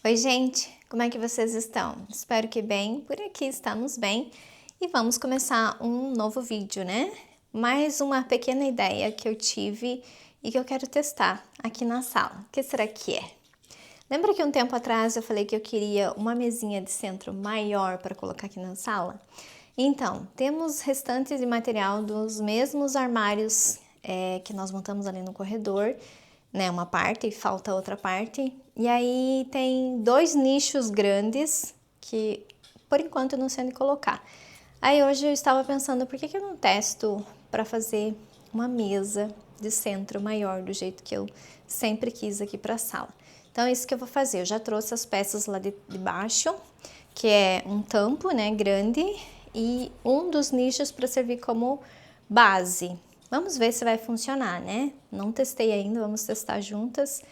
Oi, gente, como é que vocês estão? Espero que bem, por aqui estamos bem e vamos começar um novo vídeo, né? Mais uma pequena ideia que eu tive e que eu quero testar aqui na sala. O que será que é? Lembra que um tempo atrás eu falei que eu queria uma mesinha de centro maior para colocar aqui na sala? Então, temos restantes de material dos mesmos armários que nós montamos ali no corredor, né? Uma parte e falta outra parte. E aí tem dois nichos grandes que, por enquanto, eu não sei onde colocar. Aí hoje eu estava pensando, por que eu não testo para fazer uma mesa de centro maior, do jeito que eu sempre quis aqui para a sala. Então é isso que eu vou fazer. Eu já trouxe as peças lá de baixo, que é um tampo, né, grande, e um dos nichos para servir como base. Vamos ver se vai funcionar, né? Não testei ainda, vamos testar juntas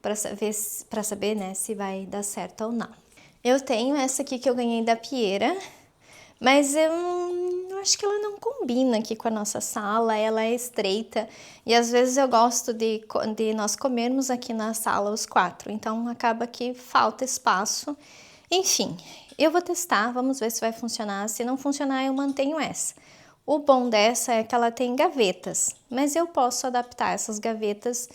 para saber, né, se vai dar certo ou não. Eu tenho essa aqui que eu ganhei da Piera, mas eu acho que ela não combina aqui com a nossa sala, ela é estreita e às vezes eu gosto de nós comermos aqui na sala os quatro, então acaba que falta espaço. Enfim, eu vou testar, vamos ver se vai funcionar. Se não funcionar, eu mantenho essa. O bom dessa é que ela tem gavetas, mas eu posso adaptar essas gavetas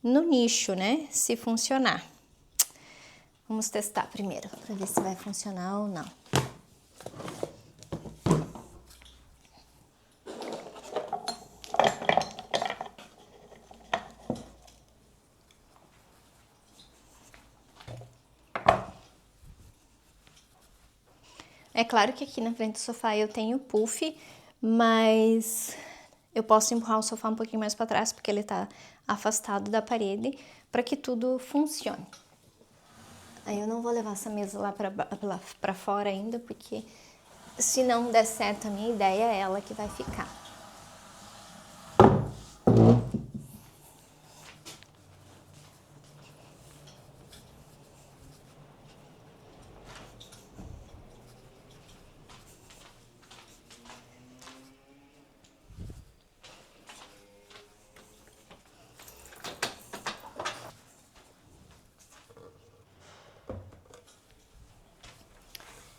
no nicho, né? Se funcionar. Vamos testar primeiro, para ver se vai funcionar ou não. É claro que aqui na frente do sofá eu tenho puff, mas eu posso empurrar o sofá um pouquinho mais para trás, porque ele tá afastado da parede, para que tudo funcione. Aí eu não vou levar essa mesa lá para fora ainda, porque se não der certo a minha ideia, é ela que vai ficar.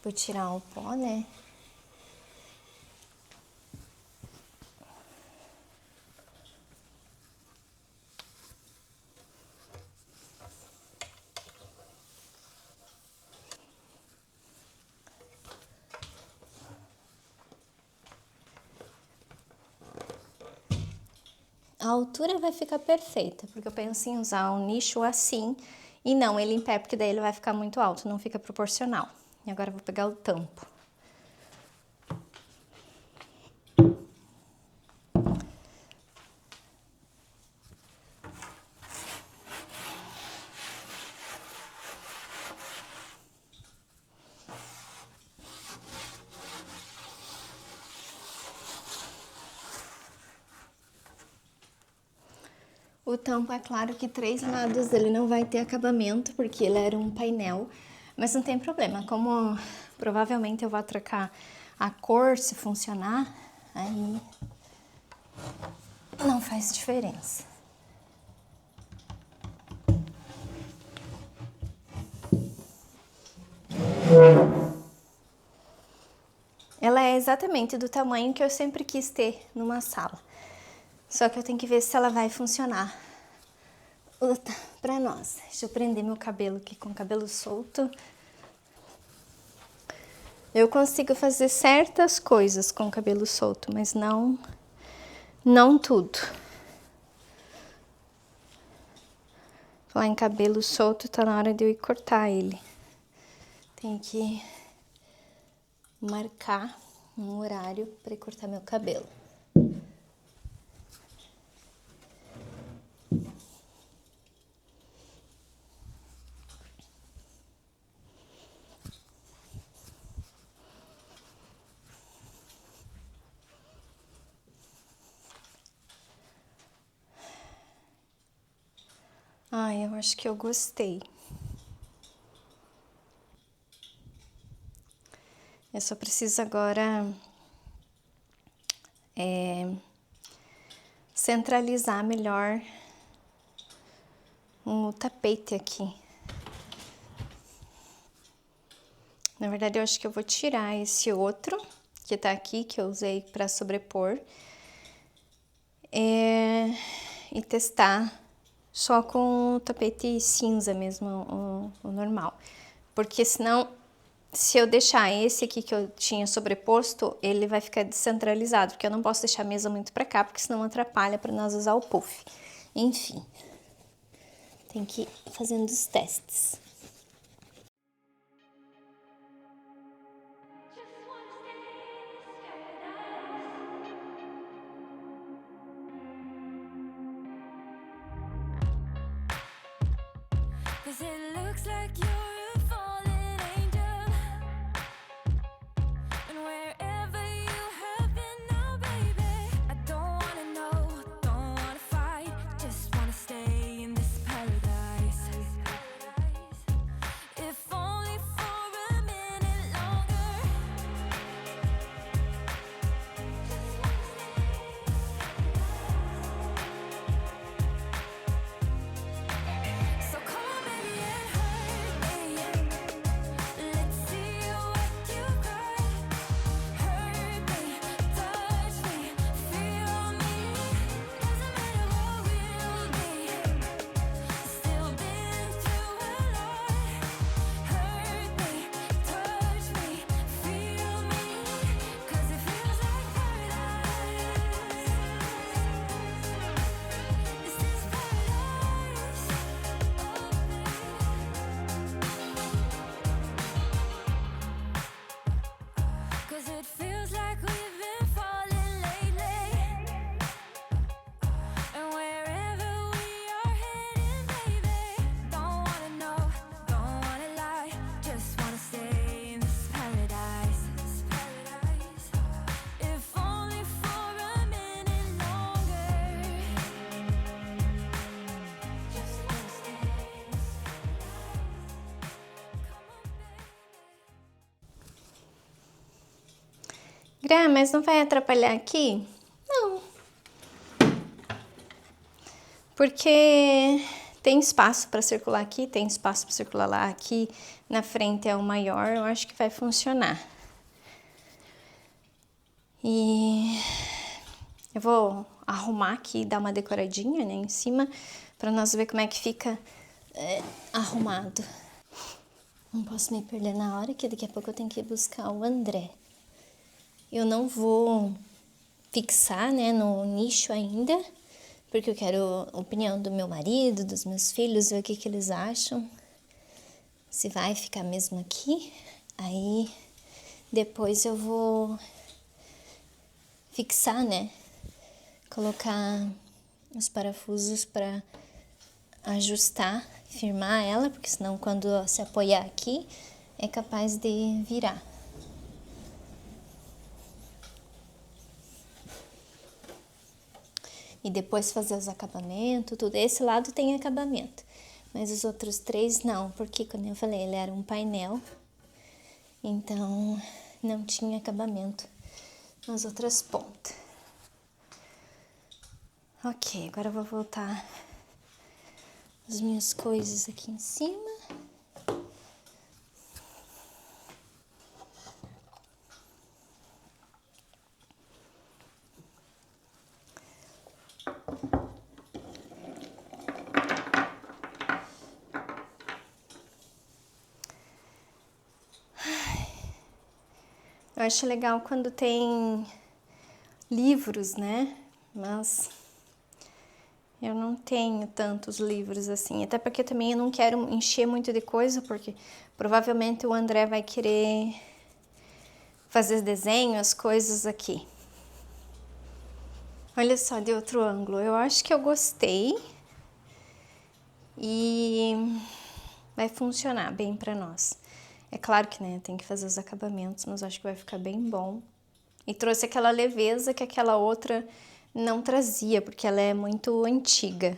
Vou tirar o pó, né? A altura vai ficar perfeita, porque eu penso em usar um nicho assim e não ele em pé, porque daí ele vai ficar muito alto, não fica proporcional. E agora eu vou pegar o tampo. O tampo, é claro que 3 lados ele não vai ter acabamento, porque ele era um painel, mas não tem problema, como provavelmente eu vou trocar a cor se funcionar, aí não faz diferença. Ela é exatamente do tamanho que eu sempre quis ter numa sala, só que eu tenho que ver se ela vai funcionar pra nós. Deixa eu prender meu cabelo aqui com o cabelo solto. Eu consigo fazer certas coisas com o cabelo solto, mas não tudo. Falar em cabelo solto, tá na hora de eu ir cortar ele. Tenho que marcar um horário para ir cortar meu cabelo. Ai, eu acho que eu gostei. Eu só preciso agora centralizar melhor o tapete aqui. Na verdade, eu acho que eu vou tirar esse outro que tá aqui, que eu usei para sobrepor. E testar só com o tapete cinza mesmo, o normal. Porque senão, se eu deixar esse aqui que eu tinha sobreposto, ele vai ficar descentralizado, porque eu não posso deixar a mesa muito pra cá, porque senão atrapalha para nós usar o puff. Enfim, tem que ir fazendo os testes. Cause it looks like you're a fallen angel, and wherever you have been now, baby, I don't wanna know, don't wanna fight, just wanna stay in this paradise. If only for a minute longer. So come on, baby, and hurt me. Let's see what you got. Hurt me, touch me, feel me. Doesn't matter what we'll be. Still been through a lot. Hurt me, touch me, feel me. 'Cause it feels like paradise. This is paradise. Cause it feels like we've been falling lately, and wherever we are heading, baby, don't wanna know, don't wanna lie, just wanna stay in this paradise. If only for a minute longer. Just wanna stay in this paradise. Come on, baby. Gra, mas não vai atrapalhar aqui? Não. Porque tem espaço para circular aqui, tem espaço para circular lá. Aqui na frente é o maior, eu acho que vai funcionar. E eu vou arrumar aqui e dar uma decoradinha, né, em cima, para nós ver como é que fica arrumado. Não posso me perder na hora, que daqui a pouco eu tenho que ir buscar o André. Eu não vou fixar, né, no nicho ainda, porque eu quero a opinião do meu marido, dos meus filhos, ver o que eles acham. Se vai ficar mesmo aqui, aí depois eu vou fixar, né, colocar os parafusos para ajustar, firmar ela, porque senão quando se apoiar aqui é capaz de virar. E depois fazer os acabamentos, tudo. Esse lado tem acabamento, mas os outros três não, porque, como eu falei, ele era um painel, então não tinha acabamento nas outras pontas. Ok, agora eu vou voltar as minhas coisas aqui em cima. Eu acho legal quando tem livros, né? Mas eu não tenho tantos livros assim. Até porque também eu não quero encher muito de coisa, porque provavelmente o André vai querer fazer desenho, as coisas aqui. Olha só, de outro ângulo. Eu acho que eu gostei. E vai funcionar bem pra nós. É claro que, né, tem que fazer os acabamentos, mas acho que vai ficar bem bom. E trouxe aquela leveza que aquela outra não trazia, porque ela é muito antiga.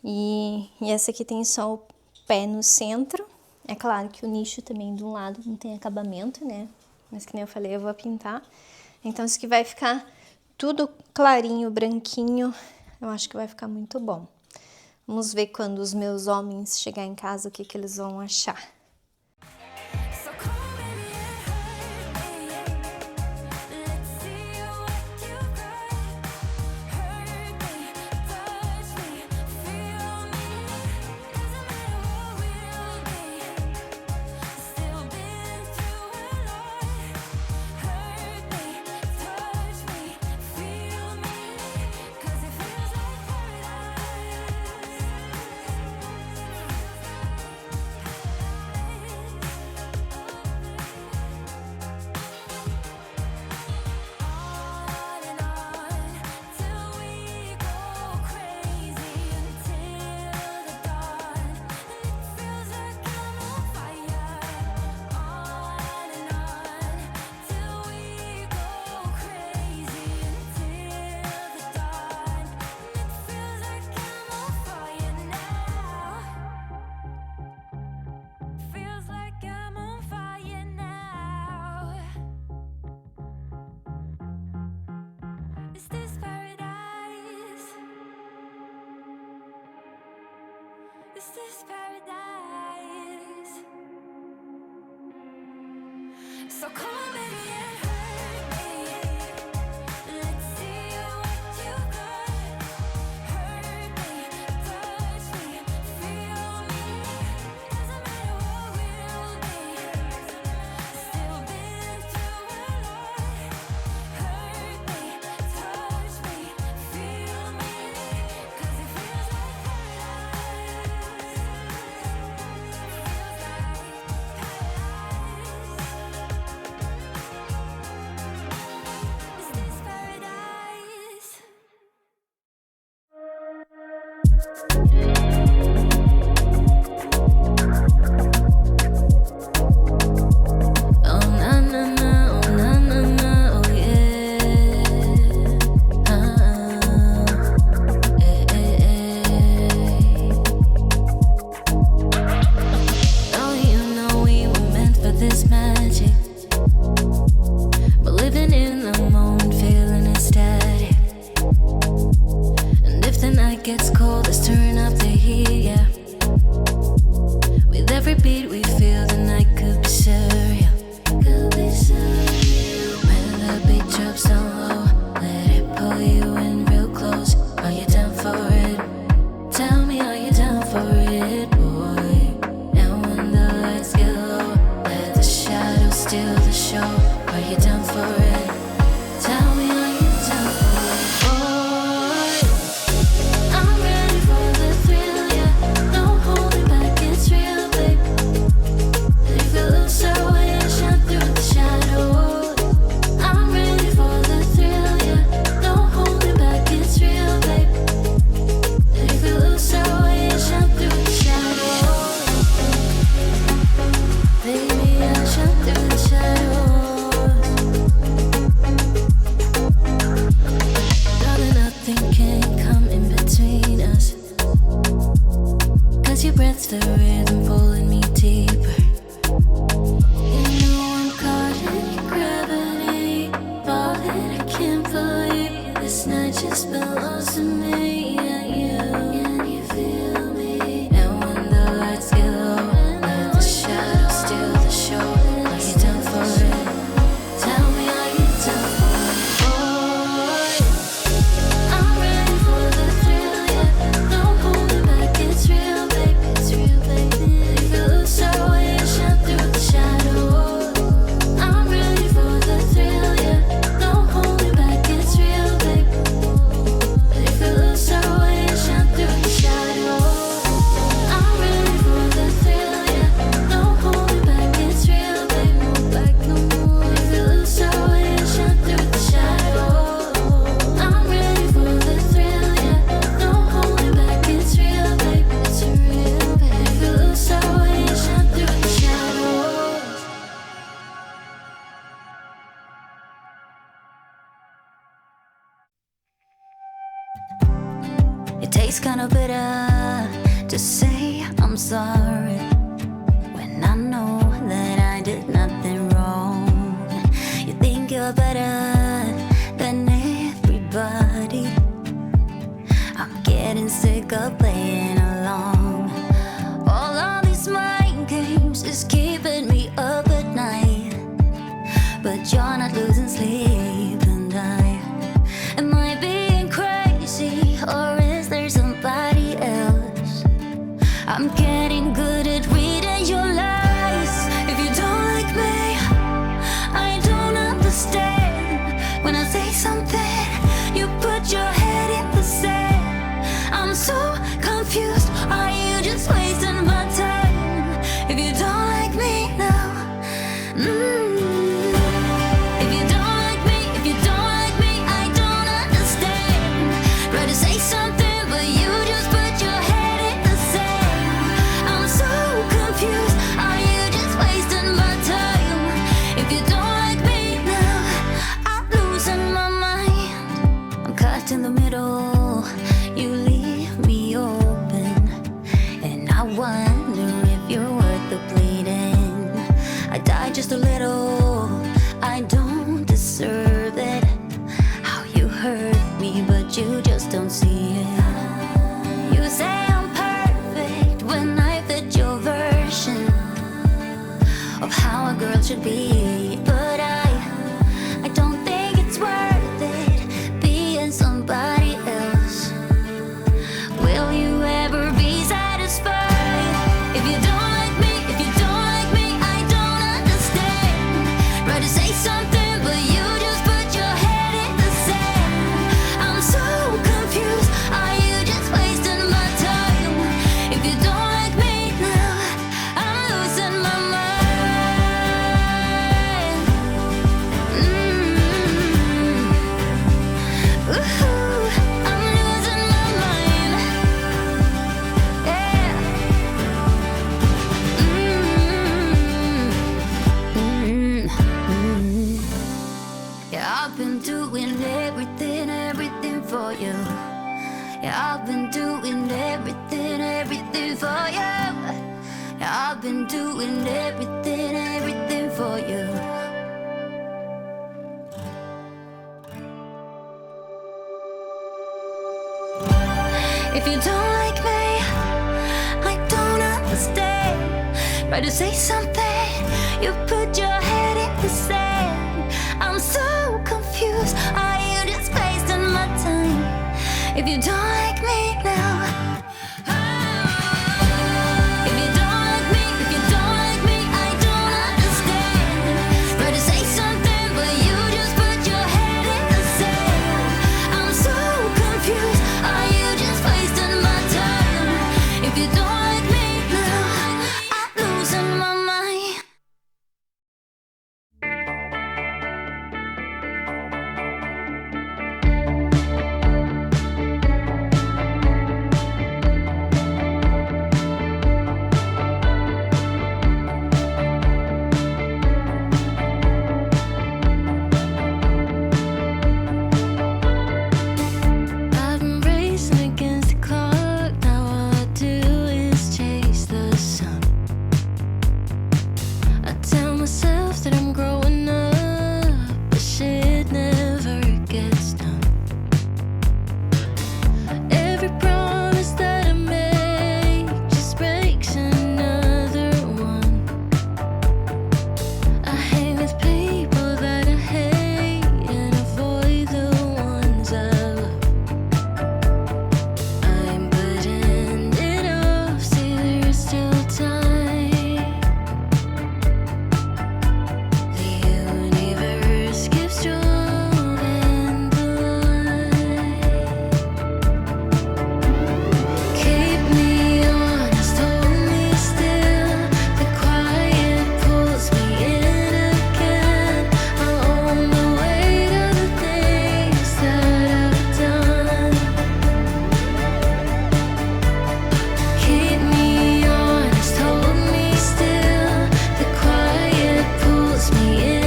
E essa aqui tem só o pé no centro. É claro que o nicho também de um lado não tem acabamento, né? Mas que nem eu falei, eu vou pintar. Então isso aqui vai ficar tudo clarinho, branquinho. Eu acho que vai ficar muito bom. Vamos ver quando os meus homens chegarem em casa o que eles vão achar. So come Is this paradise? So come on, baby, and hurt me. Let's see what you got. Hurt me, touch me, feel me. Doesn't matter what we'll be. Still been through a lot. Hurt me, touch me, feel me. 'Cause it feels like paradise. Feels like paradise. Is this paradise? Oh na na na, oh na na na, oh yeah. Oh, you know we were meant for this magic. We're living in the moment, feeling ecstatic. And if the night gets cold, let's turn up the heat, yeah. With every beat we feel, the night could be surreal. Could be surreal. When the beat drops down low, let it pull you in real close. Are you down for it? Tell me, are you down for it, boy? And when the lights get low, let the shadows steal the show. Are you down for it? Tell me, are you down for it, boy? I'm ready for the thrill, yeah. No holding back, it's real, babe. If you lose our way and shine through the shadows. I'm ready for the thrill, yeah. No holding back, it's real, babe. If you lose our way and shine through the shadows. Baby, I'll shine through the shadows. Darling, nothing can come in between us. 'Cause your breath's the rhythm pulling me deeper. You know I'm caught in your gravity. Falling, I can't believe this night just belongs to me and you. Can you feel me? And when the lights get low, let the shadows steal the show. Are you down for it? Tell me, are you down for it, boy? I'm ready for the thrill, yeah. No holding back, it's real, baby. It's real, baby. If you lose our way and shine through the shadows. I'm ready for the thrill, yeah. No holding back, it's real, baby. If you lose our way and shine through the shadows. I'm ready for the thrill, yeah. No holding back, it's real, baby. No back no more. If you lose our way and shine through the shadows. I'm ready for the thrill, yeah. No holding back, it's real, baby. It's real, baby. If you lose our way and shine through the shadows. It tastes kinda bitter to say I'm sorry when I know that I did nothing wrong. You think you're better than everybody. I'm getting sick of playing along. All of these mind games is keeping me up at night. But you're not losing sleep and am I being crazy or is there somebody else? I'm getting good at reading your lies. If you don't like me, I don't understand. When I say something, you put your head in the sand. I'm so confused. Are you just wasting my time? If you don't like me, Yeah, I've been doing everything, everything for you. Yeah, I've been doing everything, everything for you. If you don't like me, I don't understand. Try to say something, you put your head in the sand. I'm so confused, are you just wasting my time? If you don't like me now, if you don't like me, if you don't like me, I don't understand. Try to say something, but you just put your head in the sand. I'm so confused, are you just wasting my time? If you don't like me now, I'm losing my mind. I've been racing against the clock. Now all I do is chase the sun. I tell myself that I'm growing up, but shit never gets done. Every promise that I make just breaks another one. I hang with people that I hate and avoid the ones I love. I'm putting it off, see there's still time. The universe keeps drawing the line. Keep me honest, hold me still. The quiet pulls me in again. I own the weight of the things that I've done. Keep me honest, hold me still. The quiet pulls me in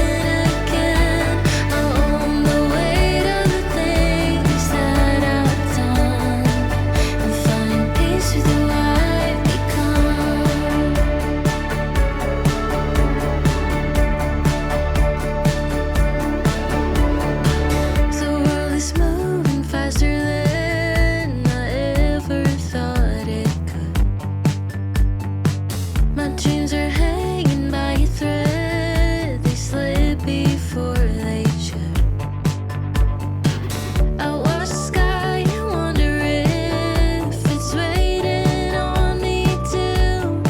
again. I own the weight of the things that I've done, and find peace with who I've become. The world is moving faster than I ever thought it could. My dreams are hanging by a thread, they slip before they should. I watch the sky and wonder if it's waiting on me too.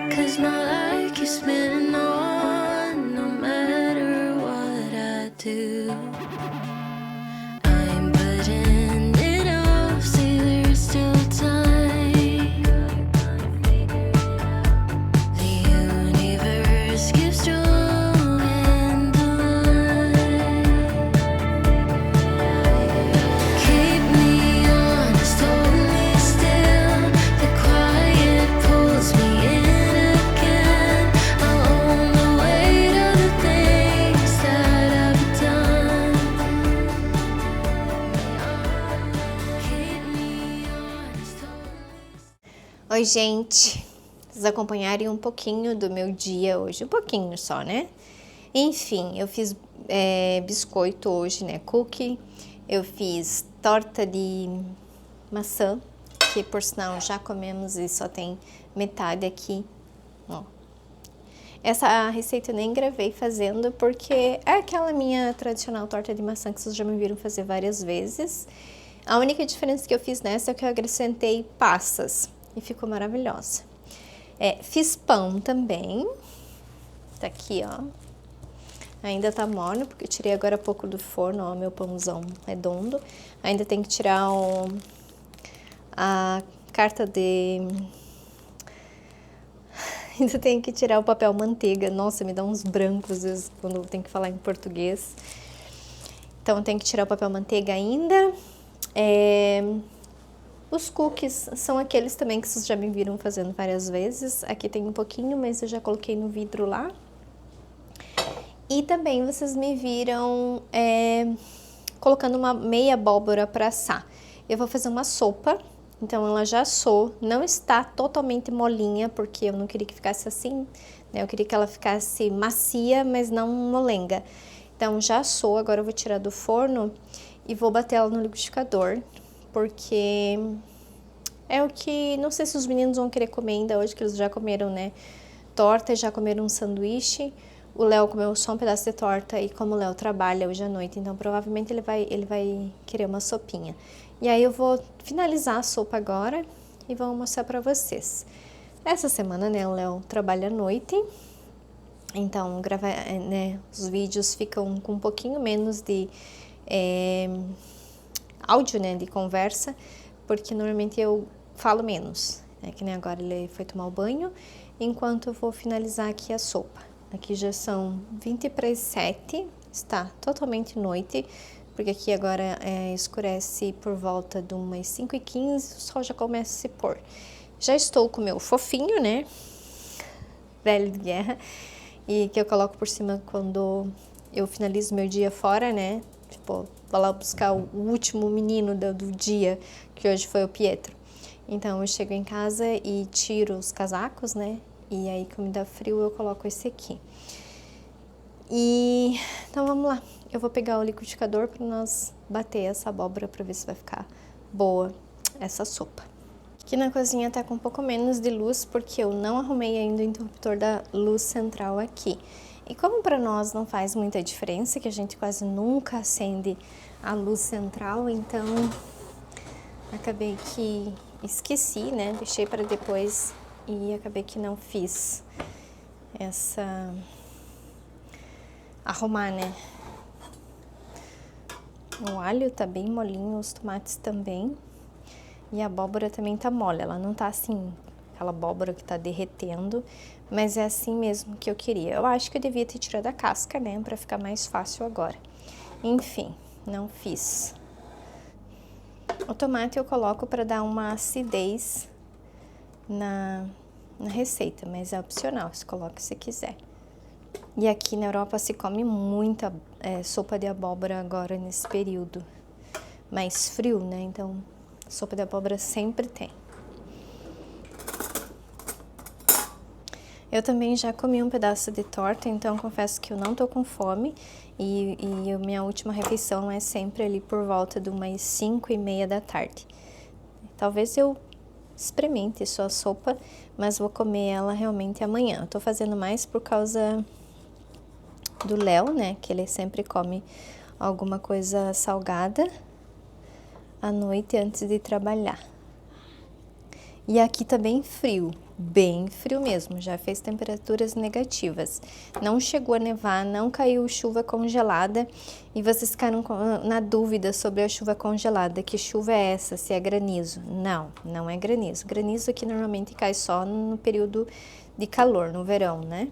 'Cause my life keeps spinning on, no matter what I do. I'm putting it off, see there's still time. The universe keeps drawing the line. Keep me honest, hold me still. The quiet pulls me in again. I own the weight of the things that I've done. Keep me honest, hold me. Oi, gente! Vocês acompanharem um pouquinho do meu dia hoje, um pouquinho só, né? Enfim, eu fiz biscoito hoje, né? Cookie. Eu fiz torta de maçã, que por sinal já comemos e só tem metade aqui, ó. Essa receita eu nem gravei fazendo porque é aquela minha tradicional torta de maçã que vocês já me viram fazer várias vezes. A única diferença que eu fiz nessa é que eu acrescentei passas e ficou maravilhosa. Fiz pão também, tá aqui, ó. Ainda tá morno, porque eu tirei agora há pouco do forno, ó, meu pãozão redondo. Ainda tem que tirar a carta de... Ainda tem que tirar o papel manteiga. Nossa, me dá uns brancos às vezes quando eu tenho que falar em português. Então, tem que tirar o papel manteiga ainda. Os cookies são aqueles também que vocês já me viram fazendo várias vezes. Aqui tem um pouquinho, mas eu já coloquei no vidro lá. E também vocês me viram colocando uma meia abóbora para assar. Eu vou fazer uma sopa, então ela já assou, não está totalmente molinha, porque eu não queria que ficasse assim, né? Eu queria que ela ficasse macia, mas não molenga. Então já assou, agora eu vou tirar do forno e vou bater ela no liquidificador, porque é o que, não sei se os meninos vão querer comer ainda hoje, que eles já comeram, né, torta, já comeram um sanduíche. O Léo comeu só um pedaço de torta e como o Léo trabalha hoje à noite, então provavelmente ele vai querer uma sopinha. E aí eu vou finalizar a sopa agora e vou mostrar pra vocês. Essa semana, né, o Léo trabalha à noite, então né, os vídeos ficam com um pouquinho menos de áudio, né, de conversa, porque normalmente eu falo menos, né, que nem agora ele foi tomar o banho, enquanto eu vou finalizar aqui a sopa. Aqui já são 20 para as 7, está totalmente noite, porque aqui agora escurece por volta de umas 5h15, o sol já começa a se pôr. Já estou com o meu fofinho, né, velho de guerra, e que eu coloco por cima quando eu finalizo meu dia fora, né, tipo, vou lá buscar o último menino do dia, que hoje foi o Pietro. Então eu chego em casa e tiro os casacos, né, e aí quando me dá frio eu coloco esse aqui. E então vamos lá, eu vou pegar o liquidificador para nós bater essa abóbora para ver se vai ficar boa essa sopa. Aqui na cozinha tá com um pouco menos de luz porque eu não arrumei ainda o interruptor da luz central aqui. E como para nós não faz muita diferença, que a gente quase nunca acende a luz central, então acabei que esqueci, né? Deixei para depois e acabei que não fiz essa arrumar, né? O alho tá bem molinho, os tomates também. E a abóbora também tá mole, ela não tá assim, aquela abóbora que tá derretendo, mas é assim mesmo que eu queria. Eu acho que eu devia ter tirado a casca, né, pra ficar mais fácil agora. Enfim, não fiz. O tomate eu coloco pra dar uma acidez na receita, mas é opcional, você coloca se quiser. E aqui na Europa se come muita sopa de abóbora agora nesse período mais frio, né, então sopa de abóbora sempre tem. Eu também já comi um pedaço de torta, então confesso que eu não tô com fome. E a minha última refeição é sempre ali por volta de umas 5h30 da tarde. Talvez eu experimente só a sopa, mas vou comer ela realmente amanhã. Eu tô fazendo mais por causa do Léo, né? Que ele sempre come alguma coisa salgada à noite antes de trabalhar. E aqui tá bem frio mesmo, já fez temperaturas negativas. Não chegou a nevar, não caiu chuva congelada e vocês ficaram na dúvida sobre a chuva congelada, que chuva é essa, se é granizo? Não, não é granizo. Granizo aqui normalmente cai só no período de calor, no verão, né?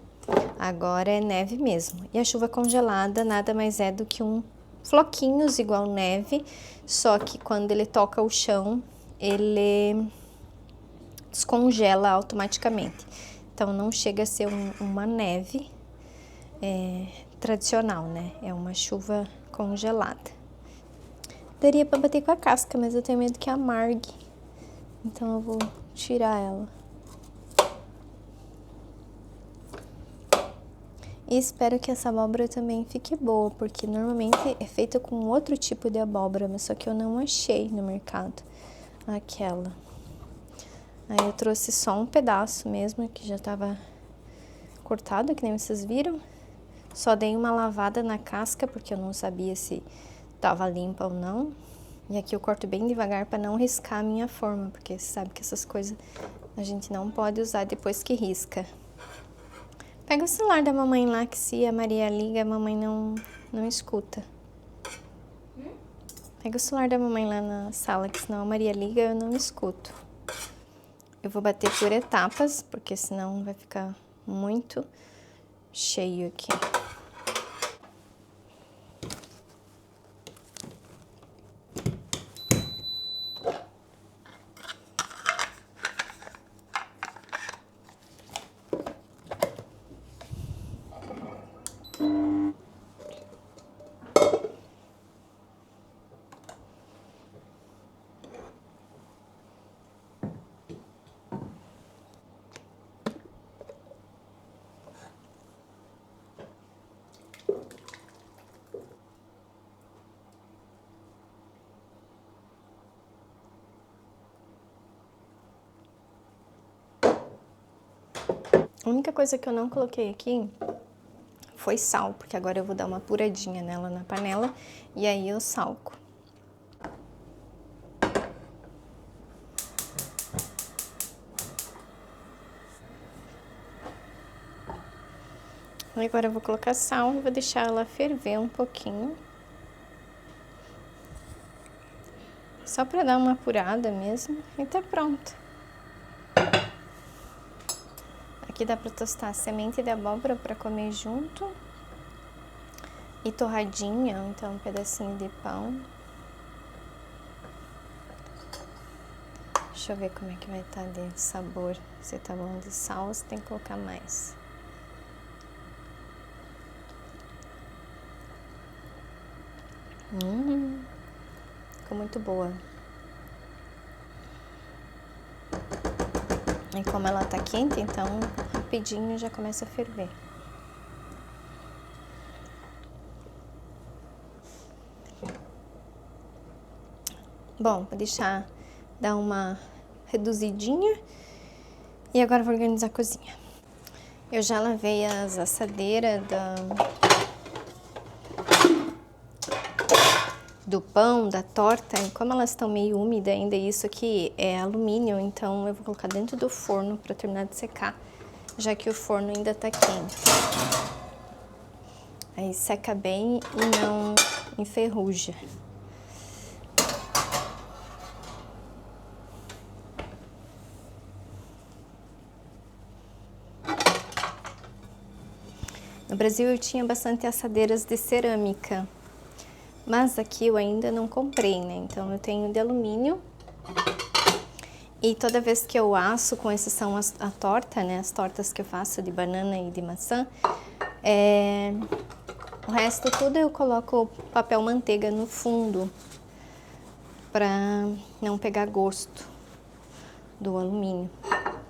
Agora é neve mesmo. E a chuva congelada nada mais é do que floquinhos igual neve, só que quando ele toca o chão, ele descongela automaticamente. Então não chega a ser uma neve tradicional, né? É uma chuva congelada. Daria para bater com a casca, mas eu tenho medo que amargue. Então eu vou tirar ela. E espero que essa abóbora também fique boa, porque normalmente é feita com outro tipo de abóbora, mas só que eu não achei no mercado aquela. Aí eu trouxe só um pedaço mesmo, que já estava cortado, que nem vocês viram. Só dei uma lavada na casca, porque eu não sabia se estava limpa ou não. E aqui eu corto bem devagar para não riscar a minha forma, porque você sabe que essas coisas a gente não pode usar depois que risca. Pega o celular da mamãe lá, que se a Maria liga, a mamãe não escuta. Pega o celular da mamãe lá na sala, que senão a Maria liga, eu não escuto. Eu vou bater por etapas, porque senão vai ficar muito cheio aqui. A única coisa que eu não coloquei aqui foi sal, porque agora eu vou dar uma apuradinha nela na panela e aí eu salgo. Agora eu vou colocar sal e vou deixar ela ferver um pouquinho. Só para dar uma apurada mesmo e tá pronto. Aqui dá para tostar semente de abóbora para comer junto. E torradinha, ou então um pedacinho de pão. Deixa eu ver como é que vai estar de sabor. Se tá bom de sal, você tem que colocar mais. Ficou muito boa. E como ela tá quente, então rapidinho já começa a ferver. Bom, vou deixar dar uma reduzidinha e agora vou organizar a cozinha. Eu já lavei as assadeiras do pão, da torta, e como elas estão meio úmidas ainda, isso aqui é alumínio, então eu vou colocar dentro do forno para terminar de secar, já que o forno ainda tá quente. Aí seca bem e não enferruja. No Brasil eu tinha bastante assadeiras de cerâmica, mas aqui eu ainda não comprei, né? Então eu tenho de alumínio. E toda vez que eu asso, com exceção a torta, né? As tortas que eu faço de banana e de maçã, o resto tudo eu coloco papel manteiga no fundo, para não pegar gosto do alumínio,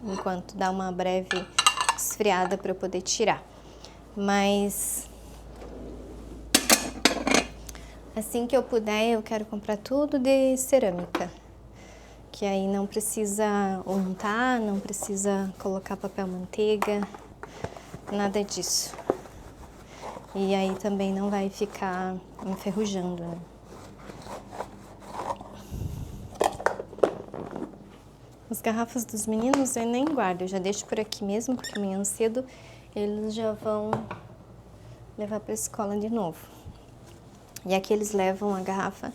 enquanto dá uma breve esfriada para eu poder tirar. Mas assim que eu puder, eu quero comprar tudo de cerâmica, que aí não precisa untar, não precisa colocar papel manteiga, nada disso. E aí também não vai ficar enferrujando, né? As garrafas dos meninos eu nem guardo, eu já deixo por aqui mesmo, porque amanhã cedo eles já vão levar para a escola de novo. E aqui eles levam a garrafa.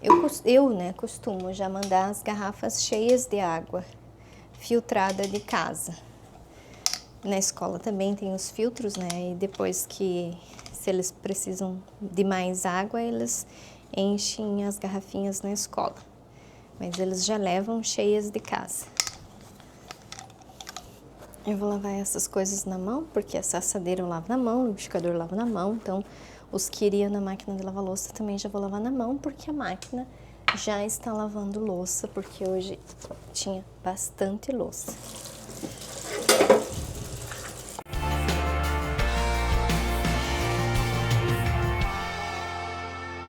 Eu costumo já mandar as garrafas cheias de água filtrada de casa. Na escola também tem os filtros, né? E depois que, se eles precisam de mais água, eles enchem as garrafinhas na escola. Mas eles já levam cheias de casa. Eu vou lavar essas coisas na mão, porque essa assadeira eu lavo na mão, o liquidificador eu lavo na mão, então os que iriam na máquina de lavar louça também já vou lavar na mão, porque a máquina já está lavando louça, porque hoje tinha bastante louça.